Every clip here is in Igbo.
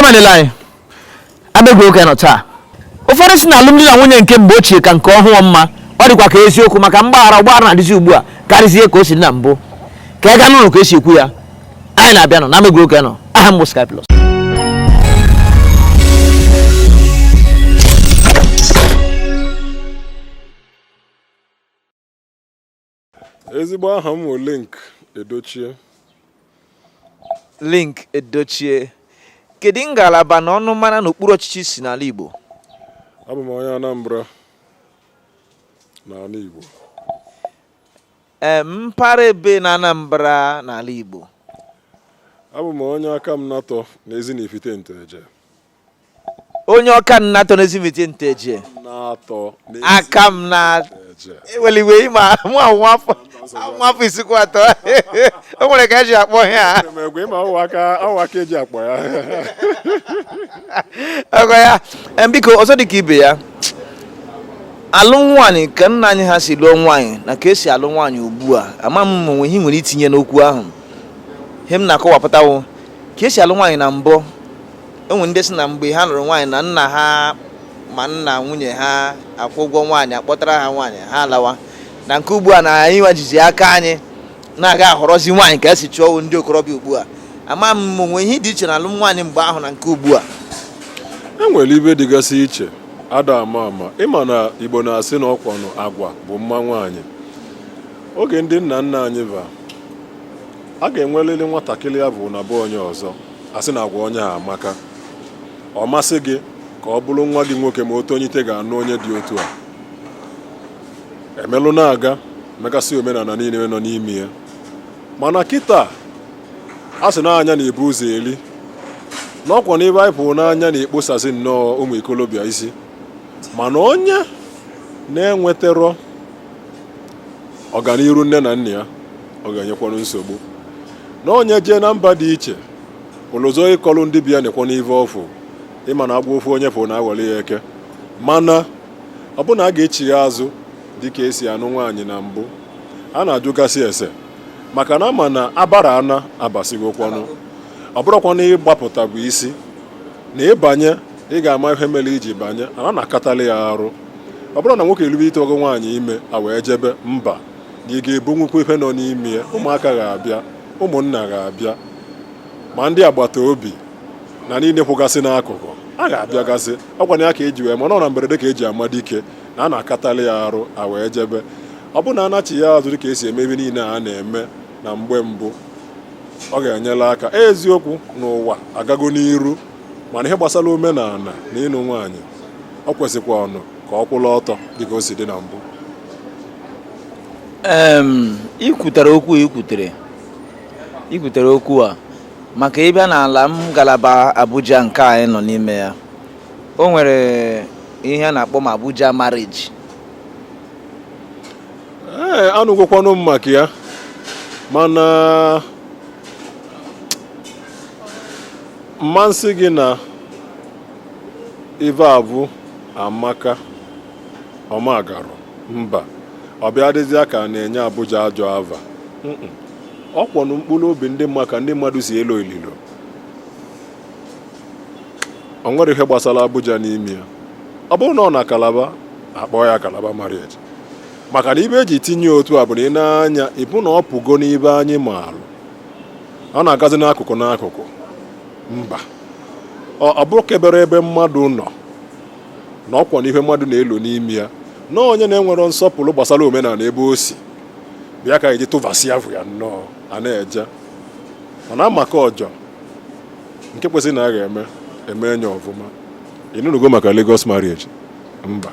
Ndemane lai. Abegwe oke no taa. Ụfọdụ si na alụmdi na nwunye nke mgbe ochie ka nke ọhụụ mma. Ọ dịkwa ka eziokwu maka mgbaghara na-adịzi ugbu a karịzie ka o si na mbụ. Ka ị ga n'ụlọ ka esi ekwu ya. Anyị na-abịa nọ na Abegwe oke nọ. Aha m bụ Sky Plus. Ezigbo aha m bụ Link Edochie. Link Edochie. Kedu ngalaba na ọnụ mara n'okpuru ọchịchị si n'ala Igbo? Abụ m onye Anambra n'ala Igbo. Mpara ebe na Anambra n'ala Igbo. Abụ m onye aka m natọ n'Ezinifite Nteje. Onye ọka nnatọ n'Ezinifite Nteje. Natọ aka m na eweliwe ịma mụ nwafọ isikwa atọ. O nwere ka eji akpọ ya. Emegwe ịma ọwa aka eji akpọ ya. Ọgọ ya, biko ọzọ dị ka ibe ya. Alụ nwaanyị ka nna anyị ha si lụọ nwaanyị na ka esi alụ nwaanyị ugbu a. Ama m onwe ihe nwere itinye n'okwu ahụ. Ihe m na-akọwapụtawo ka esi alụ nwaanyị na mbụ. Enwe ndị si na mgbe ha lụrụ nwaanyị na nna ha ma nna nwunye ha akwụ ụgwọ nwaanyị akpọtara ha nwaanyị ha alawa. Na nke ugbu a na anyị wajizi aka anyị na-aga ahọrọzi nwaanyị ka esi chọọ ndị okorobịa ugbu a. Ama m onwe ihe dị iche na alụ nwaanyị mgbe ahụ na nke ugbu a. Enwere ibe dịgasị iche ada ama ịma na Igbo na-asị na ọkwanụ agwa bụ mma nwaanyị. Oge ndị nna nna anyị va a ga-enwelele nwatakịrị ya bụ na bụ onye ọzọ asị na agwa onye a amaka. Ọ masị gị ka ọ bụrụ nwa gị nwoke ma otu onye ite ga-anụ onye dị otu a. Emelụ na-aga megasị omenala niile nọ n'ime ya. Mana kịta a sị na anya na-ebu ụzọ eri n'ọkwa n'ebe anyị pụrụ n'anya na-ekposasị nnọọ ụmụ ikolobịa isi. Mana onye na-enweterọ ọganiru nne na nna ya ọ ga-enyekwanụ nsogbu. Na onye jee na mba dị iche ụlọzọ ịkọlụ ndị bịa nekwa n'ive ọfụ ịma na Agbaohu onye pụrụ na-awali ya eke. Mana ọ bụ na a ga-echi ya azụ dịka esi anụ nwaanyị na mbụ a na-ajụgasị ese maka na ama na abara ana abasigokwanụ. Ọ bụrụkwa na ịgbapụta bụ isi na ịbanye ị ga-ama ihe mere iji banye a na-akatali ya arụ. Ọ bụrụ na nwoke erube ite ogo nwaanyị ime a wee jebe mba na ị ga-ebu nwukwu ihe nọ n'ime ya. Ụmụaka ga-abịa, ụmụnna ga-abịa, ma ndị agbata obi na niile kwụgasị n'akụkụ a ga-abịagasị. Ọkwa na ya ka eji wee mana ọ na mberede ka eji ama dike na a na-akatali ya arụ a wee jebe. Ọ bụ na anachi ya azụ dịka esi eme ebe niile a na-eme na mgbe mbụ ọ ga-enyela aka. Eziokwu n'ụwa agago n'iru mana ihe gbasara omenala na ịnụ nwaanyị ọ kwesịkwa ọnụ ka ọ kwụla ọtọ dịka o si dị na mbụ. Ikwutere okwu a maka ịbịa n'ala ngalaba Abuja nke anyị nọ n'ime ya. O nwere ihe a na-akpọ ma Abuja marriage. Anụgwakwanụ m maka ya mana mmasị gị na ive abụ amaka ọmagarụ mba ọ bịa dịzịa ka na-enye Abuja ajọ ava. Ọ kwọnụ mkpụrụ obi ndị mmadụ ka ndị mmadụ si elo ililo. Ọ nwere ihe gbasara Abuja n'ime ya. Ọ bụrụ na ọ na Kalaba akpọ ya Kalaba marriage maka na ibe eji tinye otu a bụ na ị na-anya ịbụ na ọ pụgo n'ibe anyị maalụ ọ na-agazi n'akụkụ n'akụkụ mba. Ọ bụrụ kebere ebe mmadụ nọ na ọkwa n'ihe mmadụ na-elo n'ime ya na onye na-enwero nsọpụrụ gbasara omenala ebe o si bịa ka eji tụvasị afọ ya nnọọ a na-eje. Mana amaka ọjọọ nke kwesịrị na a ga-eme enye ọfụma. Ịnụnugo maka Lagos marriage mba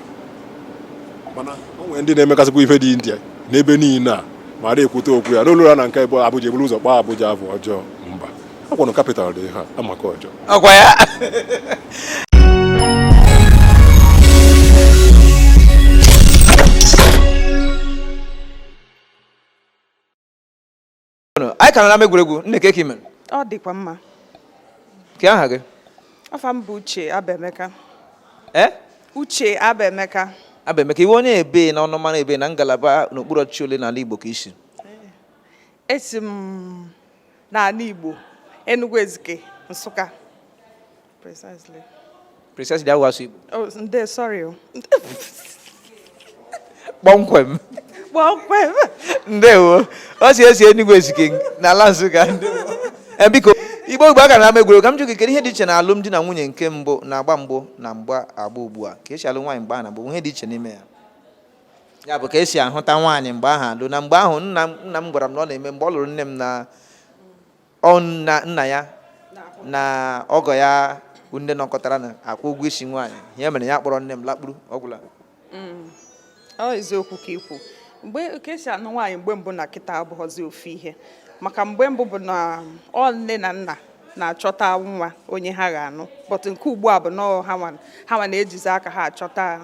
mana o nwere ndị na-emekasịkwa ife dị India n'ebe niile a ma a na-ekwute okwu ya n'olu ha na nke ebe Abuja eburu ụzọ kpaa Abuja afọ ọjọọ mba. Ọkwanụ kapital dị ha amaka ọjọọ. Ọkwa ya. Anyị ka nọ na egwuregwu nne ka eke mere. Ọ dịkwa mma. Ka aha gị? Afa m bụ Uche Abemeka. Uche Abemeka. Abemeka iwe onye ebe na ọnụ mara ebe na ngalaba n'okpuru ọchịchị ole n'ala Igbo ka isi? Esi m n'ala Igbo Enugu Ezike Nsụka. Precisely that was Igbo. Oh, sorry. Kpọmkwem. Kpọmkwem. Ndewo. O si esi Enugu Ezike na ala Nsụka. Biko, Igbo aka na megwero ka m jụ gị kedu ihe dị iche na alụmdi na nwunye nke mbụ na agba mbụ na mgba agba ugbu a ka esi alụ nwaanyị mgbe ahụ na bụ ihe dị iche n'ime ya. Ya bụ ka esi ahụta nwaanyị mgbe ahụ alụ na mgbe ahụ nna m gwara m na ọ na-eme mgbe ọ lụrụ nne m na nna ya na ọgọ ya ndị nọkọtara na akwụ ụgwọ isi nwaanyị ya mere ya kpọrọ nne m lakpuru ọgwụla. Ọ eziokwu ka ikwu mgbe ka esi anụ nwaanyị mgbe mbụ na kịta abụghọzi ofu ihe maka mgbe mbụ bụ na ọ nne na nna na-achọta nwa onye ha ga-anụ but nke ugbu a bụ na ha na-ejizi aka ha achọta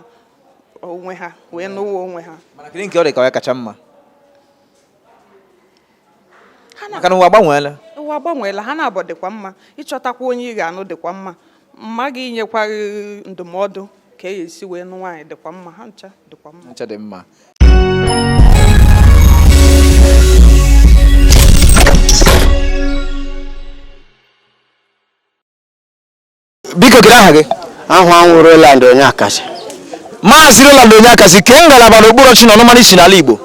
onwe ha wee nụwa onwe ha. Mana kedu nke ọ dị ka ọ kacha mma maka na ụwa agbanweela ha na-abọ dịkwa mma ịchọtakwa onye ị ga-anụ dịkwa mma mma gị inyekwa ndụmọdụ ka e esi wee nụ nwaanyị dịkwa mma ha ncha dịkwa mma. Ncha dị mma. Biko kedu aha gị? Ahụ Roland onye akasị. Maazị Roland onye akasị ke ngalaba n'okpuru ọchị na ọnụmara isi n'ala Igbo.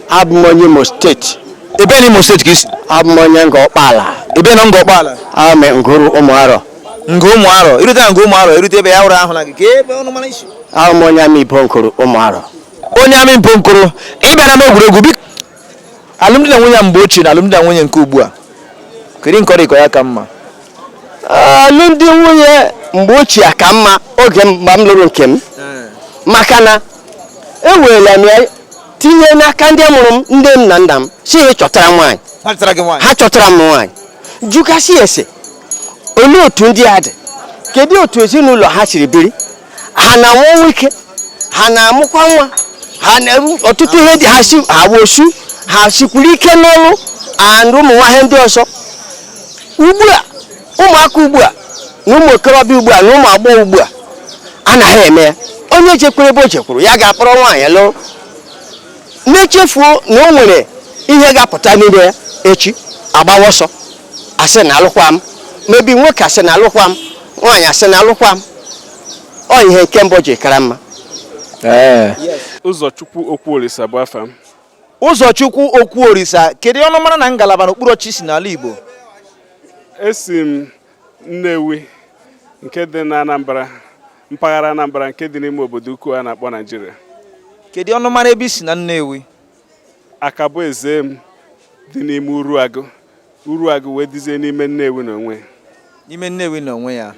Abụ m onye Imo steeti. Ebe n'Imo steeti ka isi? Abụ m onye Ngọkpala. Ebe na Ngọkpala? Ame Nguru Ụmụarọ. Ngo Ụmụarọ, irute na Ngo Ụmụarọ, irute ebe ya ụra ahụ na gị ka ebe ọnụmara isi? Abụ m onye Amị Ibonkuru Ụmụarọ. Onye Amị Mponkuru, ị bịara m egwuregwu biko. Alụmdi na nwunye mgbe ochie na alụmdi na nwunye nke ugbu a. Kedu nke ọ dị ka ya ka mma? Alụmdi nwunye mgbe ochie ka mma oge mgbe m lụrụ nke m. Maka na ewerela m ya tinye n'aka ndị mụrụ m ndị m na nna m si chọtara nwaanyị. Ha chọtara m nwaanyị. Jụgasị ese. Olee otu ndị a dị? Kedu otu ezinụlọ ha siri biri? Ha na-anwụ ike? Ha na-amụkwa nwa? Ha na ọtụtụ ihe dị ha si osu ha sikwuru ike n'ọrụ and ụmụ nwaanyị ndị ọzọ. Ugbu a ụmụaka ugbu a na ụmụ okorobịa ugbu a na ụmụ agbọghọ ugbu a anaghị eme ya. Onye jekwuru ebe o jekwuru ya ga-akpọrọ nwaanyị lụrụ. Na-echefuo na o nwere ihe ga-apụta n'ime ya echi agbawa ọsọ asị na alụkwa m mebi nwoke asị na alụkwa m nwaanyị asị na alụkwa m. Ọ ihe nke mbụ ji kara mma. Ụzọchukwu Okwuorisa bụ afa m. Ụzọchukwu Okwuorisa, kedu ọnụmara na ngalaba n'okpuru ọchị si n'ala Igbo? Esi m Nnewi nke dị na Anambra, mpaghara Anambra nke dị n'ime obodo ukwu a na-akpọ Naịjirịa. Kedu ọnụmara ebe isi na Nnewi? Akabụ eze m dị n'ime Uruagụ wee dizie n'ime Nnewi n'onwe. N'ime Nnewi n'onwe ya.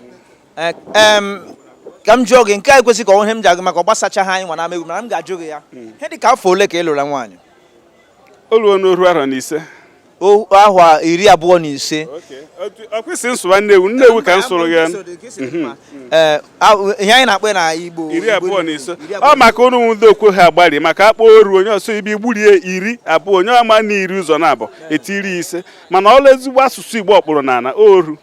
Ka m jụọ gị nke a ekwesị ka ọ ihe m ji agụ maka ọ gbasacha ha anyị nwa na-amegwu mana m ga-ajụ gị ya. Ihe dị ka afọ ole ka ị lụrụ nwaanyị? O ruo n'oru arọ na ise. Ahụ 25. Ọ kwesịrị nsụwa Nnewi ka m sụrụ ya. Ihe anyị na-akpọ na Igbo 25. Ọ maka ụnụ ndị okwu ha agbari maka akpọ oru onye ọsọ ibi gburie 20 onye ọma na 10 ụzọ na abụọ etiri 5 mana ọlụ ezigbo asụsụ Igbo ọkpụrụ n'ana oru.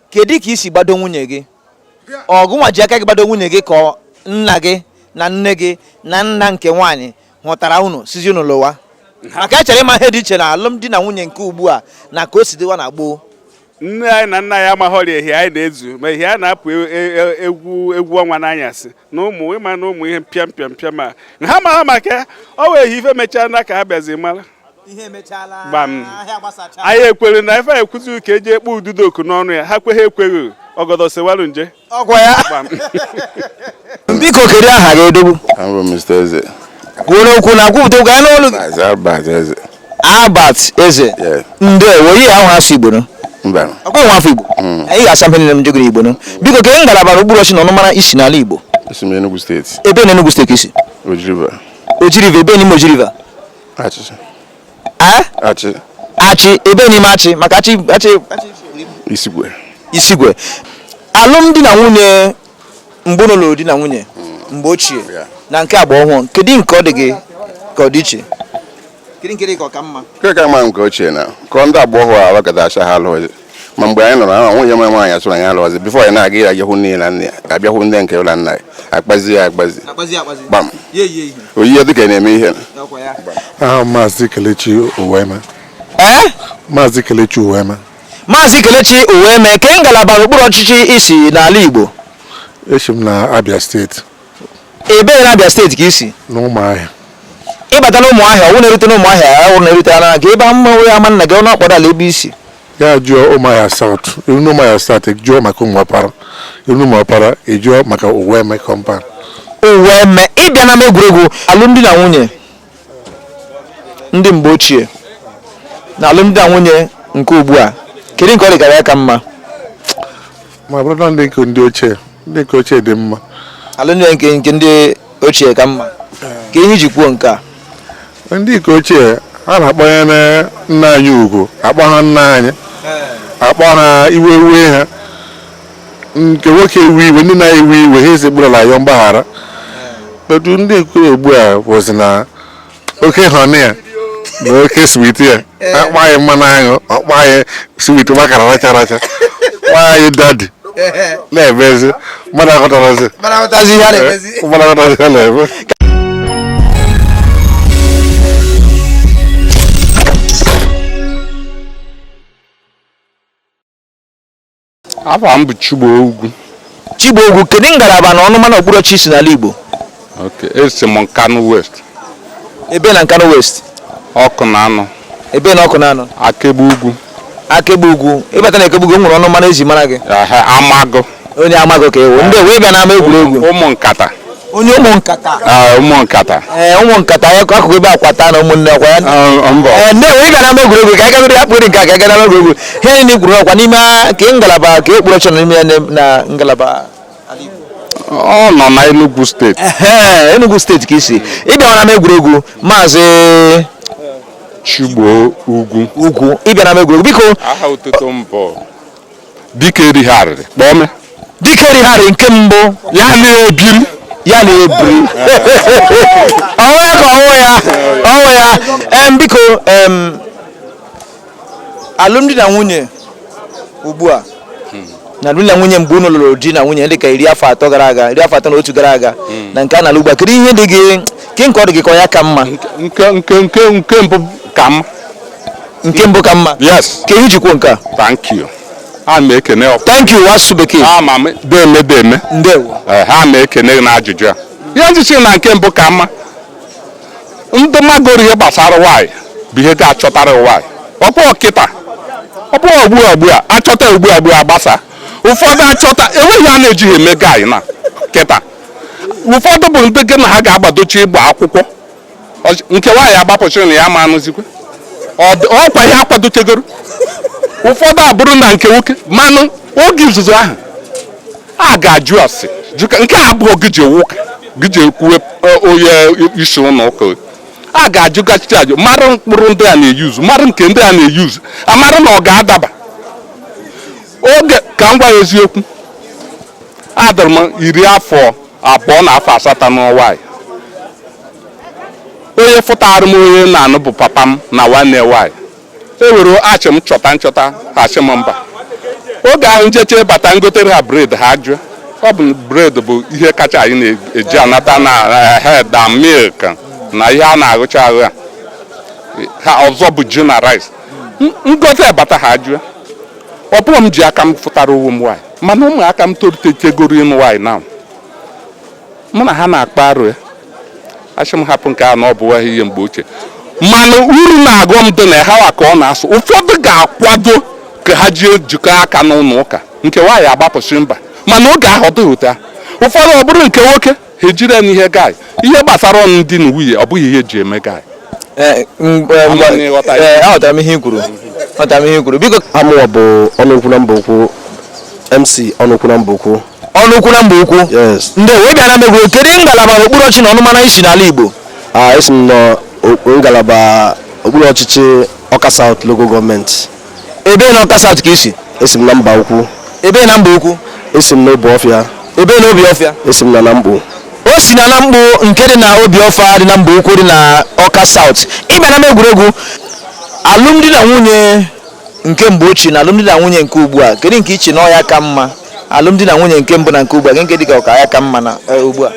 Kedu ka isi gbado nwunye gị? Ọgụnwa ji aka gị gbado nwunye gị ka nna gị na nne gị na nna nke nwaanyị hụtara unu sizi unu lụwa? Maka echere ịma ihe dị iche na alụmdi na nwunye nke ugbu a na ka o si dịwa na gboo. Nne anyị na nna anyị amaghọrị ehi anyị na-ezu ma ehi a na-apụ egwu ọnwa n'anyasị na ụmụ ịma na ụmụ ihe mpịam a ha ma ha maka ọ wee ehi ife mechaa na ka ha bịazi mara gbam anyị ekwere na ife ekwuzi ka eji ekpe ududoku n'ọnụ ya ha kweghị ekweghị ọgọdọ sewarụ nje ọgwa ya. Biko kedu aha gị Odogwu? I'm Mr. Eze. Kwuo okwu na kwupụta okwu ya n'olu gị. Albert Eze. Albert Eze. Ndewo ihe ahụ asụ Igbo no? Mba. Ọkwa nwa afọ Igbo. Anyị ga-asa mpe niile m jegoro Igbo no. Biko kedu ngalaba n'okpuru ọchị na ọnụmara isi n'ala Igbo? Esi m Enugu steeti. Ebe na Enugu steeti isi? Ojiriva. Ojiriva, ebe n'ime Ojiriva? Achị. Achị. Achị, ebe n'ime Achị maka Achị Isigwe. Alụmdi na nwunye mgbe ụlọ lụrụ di na nwunye mgbe ochie na nke Agbaohu kedu nke ọ dị gị ka ọ dị iche? Kedu nke dị ka ọ ka mma? Nke ka mma nke ochie na ka ndị Agbaohu a wakọta acha ha alụghị ma mgbe anyị nọrọ ahụ nwunye m nwaanyị asụrụ anyị alụghị bifo anyị na-aga ịra jehụ nne na nne ya abịahụ ndị nke ụlọ nna ya akpazi gbam oyiye dịka na-eme ihe. Maazị Kelechi Uwema. Maazị Kelechi Uwema. Maazị Kelechi Uweme, ke ngalaba okpuru ọchịchị isi n'ala Igbo? Esi m na Abia steeti. Ebe na Abia steeti ka isi? N'Ụmụahịa. Ịbata n'Ụmụahịa, ọwụ na-erute n'Ụmụahịa, ọwụ na-erute na ka ebe mma nwe ama nna gị ọ na-akpọdo ala ebe isi. Ya jụọ Ụmụahịa South. Iru n'Ụmụahịa South ejụọ maka Ụmụọpara. Iru n'Ụmụọpara ejụọ maka Uweme compound. Uweme, ịbịa na egwuregwu alụmdi na nwunye ndị mgbe ochie na alụmdi na nwunye nke ugbu a, kedu nke ọ dịkara ya ka mma? Ma bụrụ na ndị ochie dị mma. Alụmdi nke ndị ochie ka mma. Ka ihe iji kwuo nke a? Ndị nke ochie a na-akpọ ya na nna anyị ugwu, akpọ ha nna anyị, akpọ ha iwe ha. Nke nwoke iwe ndị na-ewe iwe ha ezigborala ya mgbaghara. Otu ndị nke ugbu a bụzi na oke họnịa na oke switi ya akpa anyị mmanụ aṅụ, ọkpa anyị switi makara racha racha, kpa anyị dadi na-emezi mmadụ aghọtarazi ihe a na-eme. Afọ m bụ Agbaohu. Agbaohu, kedu ngalaba na ọnụma na okpuru ọchịchị si n'ala Igbo? Okay, esi m Nkanu West. Ebe na Nkanu West? Ọkụ na anọ. Ebe na ọkụ na anọ? Akebe ugwu. Akebe ugwu. Ịbata na Akebe ugwu nwere ọnụma na ezi mara gị? Amago. Onye Amago ka ewu. Ndị wee bịa n'ama egwuregwu. Ụmụ nkata. Onye ụmụ nkata? Ụmụ nkata. Ụmụ nkata ya akụkụ ebe akwata na ụmụnne ọkwa ya. Mbọ. Ndị wee bịa n'ama egwuregwu ka anyị ga akpụrụ nke a ka anyị ga n'ama egwuregwu. Ihe niile kwuru ọkwa n'ime ka ngalaba ka ekpuru ọchọ n'ime na ngalaba Ọ nọ na Enugu steeti. Enugu steeti ka isi. Ịbịa n'ama egwuregwu Maazị Agbaohu. Ịbịa n'ama egwuregwu biko. Aha otuto mbọ. Dike erigharịrị. Kpọme. Dike erigharị nke mbụ ya na-ebiri. Ọnwụ ya. Biko alụmdi na nwunye ugbu a na alụmdi na nwunye mgbe unu lụrụ di na nwunye dị ka 10 afọ gara aga, 10 afọ na otu gara aga na nke a na-alụ ugbu a, kedu ihe dị gị ke nke ọ dị gị ka ọ ya ka mma? Nke mbụ ka mma. Nke mbụ ka mma? Yes. Ka ihe jikwuo nke a? Thank you. Ha na-ekene ọkụ. Thank you asụsụ bekee. Deme. Ndewo. Ha na-ekene na ajụjụ a. Ihe njichi na nke mbụ ka mma. Ndị magoro ihe gbasara nwaanyị bụ ihe ga-achọtara nwaanyị. Ọ bụ ọkịta. Ọ bụ ugbu a achọta ugbu a gbasa. Ụfọdụ achọta enweghị a na-ejighị eme gaị na kịta. Ụfọdụ bụ ndị gị na ha ga-agbadochi ịgba akwụkwọ. Nke nwaanyị agbapụchiri na ya ma anụzikwe. Ọkwa ihe akwadochegoro. Ụfọdụ abụrụ na nke nwoke manụ oge izuzu ahụ a ga-ajụ asị nke a abụọ gị ji nwoke gị ji ekwuwe onye isi ụlọ ụka a ga-ajụ gachichi ajụ mara mkpụrụ ndị a na-eyuzu mara nke ndị a na-eyuzu amara na ọ ga-adaba oge ka m gwa ya eziokwu adịrị m 12 na afọ 8 n'ọnwa onye fụtara m onye na-anụ bụ papa m na nwanne nwaanyị ewere achị m nchọta achị m mba oge ahụ njeche bata ngotere ha bred ha jụọ ọ bụ bred bụ ihe kacha anyị na-eji anata na head and milk na ihe a na-agụcha ahụ ha ọzọ bụ ji na rice ngote bata ha jụọ ọ bụrụ m ji aka m fụtara owu m nwaanyị mana ụmụaka m tolitegoro ịnụ nwaanyị na mụ na ha na-akpa arụ ya achị m hapụ nke a na ọ bụ ihe mgbe ochie mana uru na-agụ m dị na ha ka ọ na-asụ ụfọdụ ga-akwado ka ha ji jikọ aka n'ụlọ ụka nke nwaanyị agbapụsị mba mana oge ahụ dịghị ụta ụfọdụ ọ bụrụ nke nwoke ha ejiri ya n'ihe gaị ihe gbasara ọnụ dị na nwunye ọ bụghị ihe eji eme gaị. Aghọtara m ihe i kwuru biko. Amụwa bụ ọnụokwu na mba ukwu MC ọnụokwu na mba ukwu. Ọnụokwu na mba ukwu? Yes. Ndị wee bịara megoro kedu ngalaba okpuru ọchịchị na ọnụmana isi n'ala Igbo? Esi m ngalaba okpuru ọchịchị Ọka South Local Government. Ebe na Ọka South ka isi? Esi m na mba ukwu. Ebe na mba ukwu? Esi m na Obiọfịa. Ebe na Obiọfịa? Esi m na Mkpu. O si na Mkpu nke dị na Obiọfịa dị na mba ukwu dị na Ọka South. Ịbịa na egwuregwu alụmdi na nwunye nke mgbe ochie na alụmdi na nwunye nke ugbu a kedu nke iche na ọ ya ka mma? Alụmdi na nwunye nke mbụ na nke ugbu a nke dị ka ọka ya ka mma na ugbu a?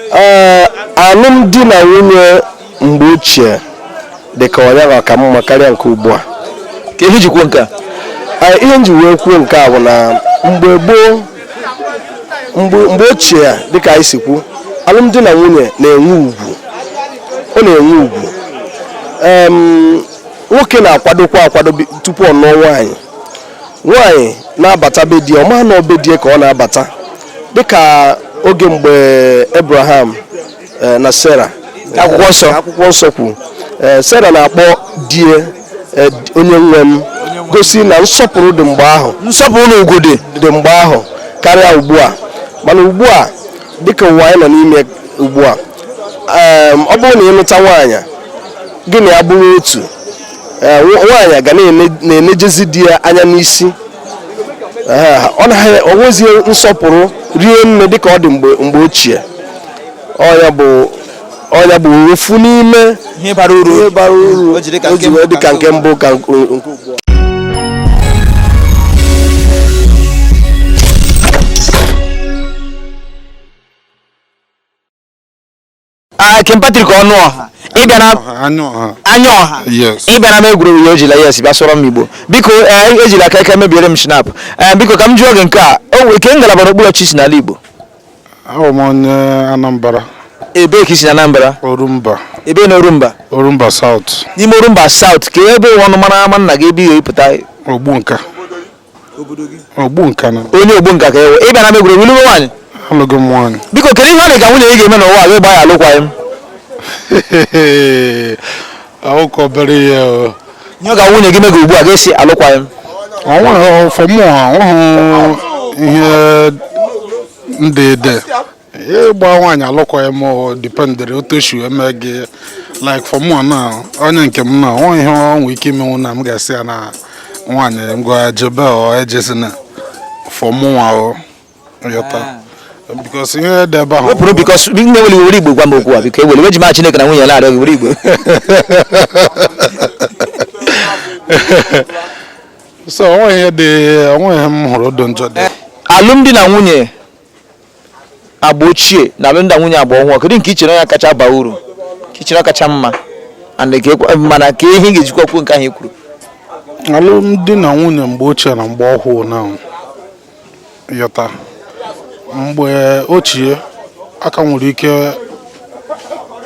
Alụmdi na nwunye mgbe ochie dị ka ọnya ka mma karịa nke ugbu a. Ka ihe jikwuo nke a? ihe nji wee kwuo nke a bụ na mgbe gboo mgbe ochie dịka anyị si kwu alụmdi na nwunye na-enwe ugwu ọ na-enwe ugwu nwoke na-akwadokwa akwado tupu ọ nụọ nwaanyị na-abata be di ọ ma na obe die ka ọ na-abata dịka oge mgbe Abraham na Sarah akwụkwọ nsọ kwu Sarah na-akpọ die onye nwe m gosi na nsọpụrụ dị mgbe ahụ nsọpụrụ na ugwu dị mgbe ahụ karịa ugbu a mana ugbu a dịka ụwa anyị nọ n'ime ugbu a ọ bụrụ na ịlụta nwaanyị gị na ya bụrụ otu nwaanyị ga na-enejezi di ya anya n'isi ọ naghị onwezie nsọpụrụ rie nne dịka ọ dị mgbe ochie ọnya bụ ofu n'ime ihe bara uru o ji wee dịka nke mbụ ka nke ugbu a King Patrick Ọnụọha ịbịa na anya ọha ịbịa na egwuregwu ya ojila yes bịa sọrọ m Igbo biko ejila aka ike mebiere m snap biko ka m jụọ gị nke a ke ngalaba n'okpuru ọchịchị si n'ala Igbo ahụ m onye Anambra ebe ka isi na Anambra Orumba ebe na Orumba South n'ime Orumba South ka ebe ọnụ mara ama nna gị ebe ihe ịpụta Ogbunka obodo gị Ogbunka na onye Ogbunka ka ewe ịbịa na egwuregwu ilu nwaanyị alụgo m nwaanyị biko kedu ihe ọ dị ka nwunye gị ga-eme n'ụwa gị gbaa ya alụkwaghị m ahụkọ obere ihe nye ka nwunye gị mega ugbu a ga-esi alụkwaghị m ọnwa fọmụ ọhụụ ihe ndede ịgba nwaanyị alụkwaghị m dipendere otu esi eme gị like fọmụ na onye nke m na nwa ihe ọ nwee ike imenwu na m ga-asị ya na nwaanyị ngwa jebe ejezina fọmụ nwa yọta because ihe dị ebe ahụ wepụrụ because nne weli were Igbo gwa m okwu a biko eweli weji ma Chineke na nwunye na-arịọ gị were Igbo so onwe ihe m hụrụ dị njọ dị alụmdi na nwunye Agbaochie na alụmdi na nwunye Agbaohu kedu nke ichere ya kacha baa uru ka ichere kacha mma mana ka ihe ga-ejikwa kwuo nke ahụ kwuru alụmdi na nwunye mgbe ochie na mgbe ọhụụ na yọta mgbe ochie aka nwere ike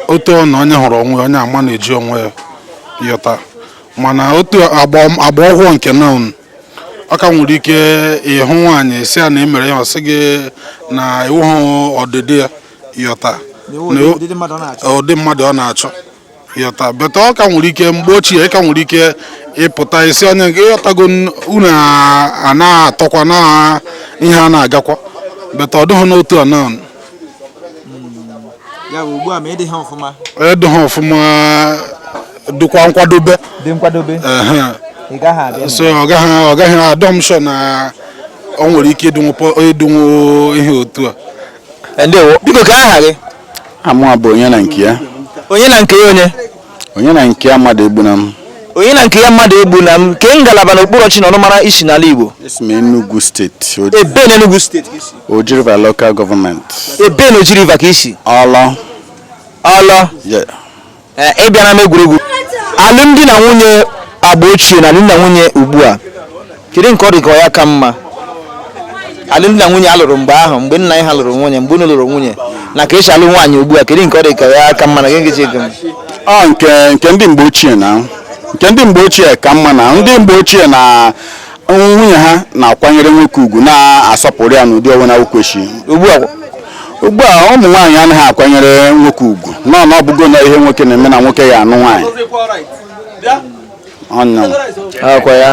otu na onye hụrụ onwe onye ama na-eji onwe ya yọta mana otu agba ọhụụ nke na aka nwere ike ịhụ nwaanyị si ya na emere ya ọsị gị na iwu hụ ọdịdị ya yọta ụdị mmadụ ọ na-achọ yọta beta ọ ka nwere ike mgbe ochie ka nwere ike ịpụta isi onye nke ịghọtago unu a na-atọkwa na ihe a na-agakwa beta ọ dịghị n'otu a ya bụ ugbu a ma ịdị ha ọfụma ọfụma dịkwa nkwadobe so ọ gaghị adọmshọ na ọ nwere ike ịdịnwu ihe otu a ndewo biko ka aha gị amụa bụ onye na nke ya onye na nke ya onye na nke ya mmadụ egbuna m onye na nke ya mmadụ egbuna m ke ngalaba n'okpuru ọchịchị na ọnụmara isi n'ala Igbo esi m Enugu steeti ebe na Enugu steeti ka isi Oji River local government ebe na Oji River ka isi ọlọ ịbịa na egwuregwu alụmdi na nwunye Agbaochie na alụmdi na nwunye ugbu a kedu nke ọ dị ka ya ka mma alụmdi na nwunye alụrụ mgbe ahụ mgbe nna ha lụrụ nwunye mgbe unu lụrụ nwunye na ka esi alụ nwaanyị ugbu a kedu nke ọ dị ka ya ka mma na gị ngeji ego nke ndị mgbe ochie na nke ndị mgbe ochie ka mma na ndị mgbe ochie na nwunye ha na-akwanyere nwoke ugwu na-asọpụrụ ya n'ụdị onwe na okweshi ugbu a ụmụ nwaanyị anaghị akwanyere nwoke ugwu nọ na ọbụgo na ihe nwoke na-eme na nwoke ya anụ nwaanyị ọnya akwa ya